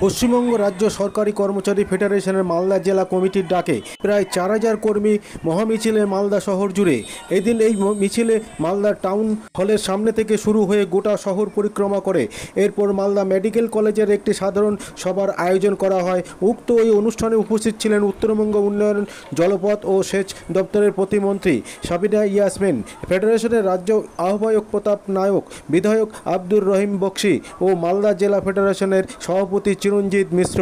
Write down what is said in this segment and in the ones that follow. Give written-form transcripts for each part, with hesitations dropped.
পশ্চিমবঙ্গ রাজ্য সরকারি কর্মচারী ফেডারেশনের মালদা জেলা কমিটির ডাকে প্রায় 4000 কর্মী মহামিছিলে মালদা শহর জুড়ে। এদিন এই মিছিলে মালদা টাউন হলের সামনে থেকে শুরু হয়ে গোটা শহর পরিক্রমা করে। এরপর মালদা মেডিকেল কলেজের একটি সাধারণ সভার আয়োজন করা হয়। উক্ত এই অনুষ্ঠানে উপস্থিত ছিলেন উত্তরবঙ্গ উন্নয়ন, জলপথ ও সেচ দপ্তরের প্রতিমন্ত্রী সাবিনা ইয়াসমিন, ফেডারেশনের রাজ্য আহ্বায়ক প্রতাপ নায়ক, বিধায়ক আব্দুর রহিম বক্সি ও মালদা জেলা ফেডারেশনের সভাপতি চিরঞ্জিত মিশ্র,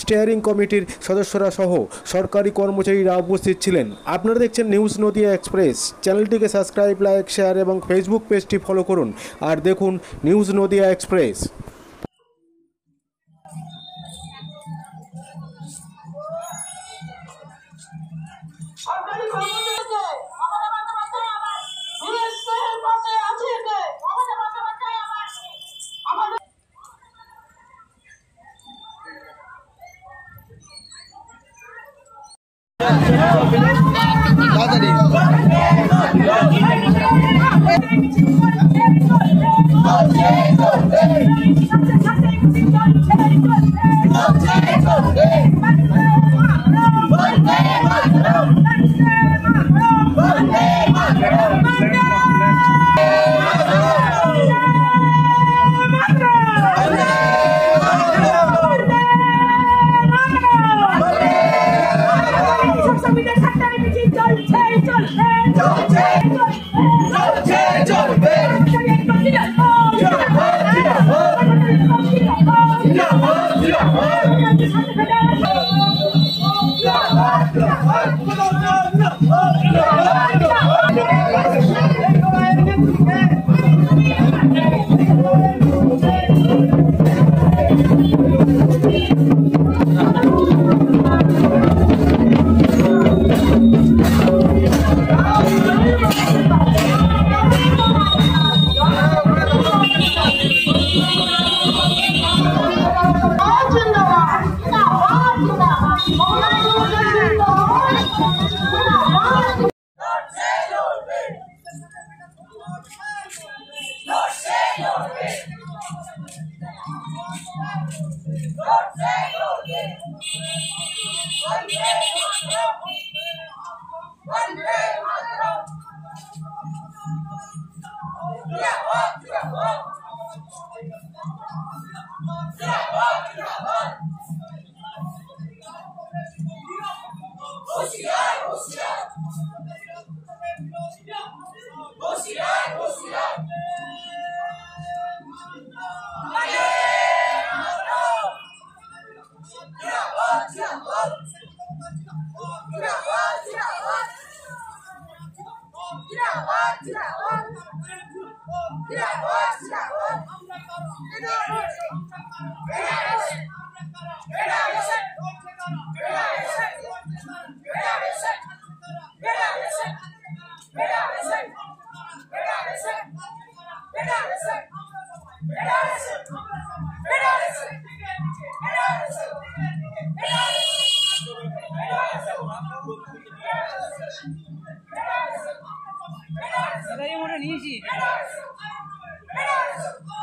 স্টিয়ারিং কমিটির সদস্যরা সহ সরকারি কর্মচারীরা উপস্থিত ছিলেন। আপনারা দেখছেন নিউজ নদিয়া এক্সপ্রেস। চ্যানেলটিকে সাবস্ক্রাইব, লাইক, শেয়ার এবং ফেসবুক পেজটি ফলো করুন আর দেখুন নিউজ নদিয়া এক্সপ্রেস।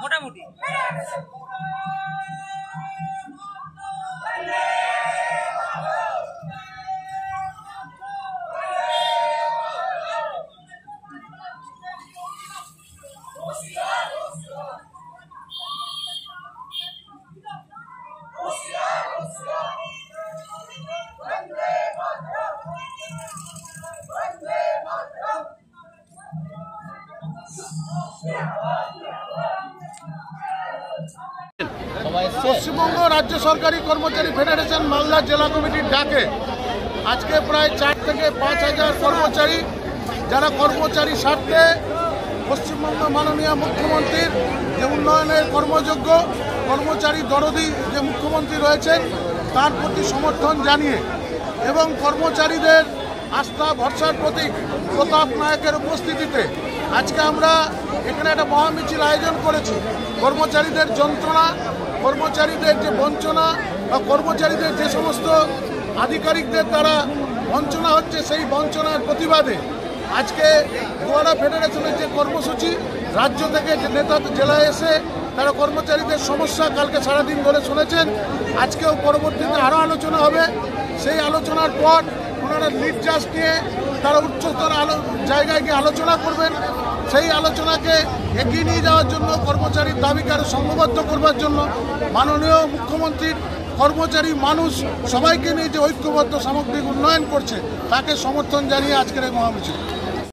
মোটামুটি পশ্চিমবঙ্গ রাজ্য সরকারি কর্মচারী ফেডারেশন মালদা জেলা কমিটির ডাকে আজকে প্রায় 4 থেকে 5,000 কর্মচারী, যারা কর্মচারী স্বার্থে পশ্চিমবঙ্গ মাননীয় মুখ্যমন্ত্রীর যে উন্নয়নের কর্মযোগ্য কর্মচারী দরদি যে মুখ্যমন্ত্রী রয়েছেন তার প্রতি সমর্থন জানিয়ে এবং কর্মচারীদের আস্থা ভরসার প্রতীক প্রতাপ নায়কের উপস্থিতিতে আজকে আমরা এখানে একটা মহামিছিল আয়োজন করেছি। কর্মচারীদের যন্ত্রণা, কর্মচারীদের যে বঞ্চনা বা কর্মচারীদের যে সমস্ত আধিকারিকদের দ্বারা বঞ্চনা হচ্ছে সেই বঞ্চনার প্রতিবাদে আজকে গোয়াড়া ফেডারেশনের যে কর্মসূচি, রাজ্য থেকে যে নেতা জেলায় এসে তারা কর্মচারীদের সমস্যা কালকে সারাদিন ধরে শুনেছেন। আজকেও পরবর্তীতে আরও আলোচনা হবে। সেই আলোচনার পর ওনারা লিড জাজ নিয়ে তারা উচ্চস্তর জায়গায় গিয়ে আলোচনা করবেন। সেই আলোচনাকে এগিয়ে নিয়ে যাওয়ার জন্য, কর্মচারীর দাবিকে আরও সংঘবদ্ধ করবার জন্য মাননীয় মুখ্যমন্ত্রীর কর্মচারী মানুষ সবাইকে নিয়ে যে ঐক্যবদ্ধ সামগ্রিক উন্নয়ন করছে, তাকে সমর্থন জানিয়ে আজকের এই মহামিছিল।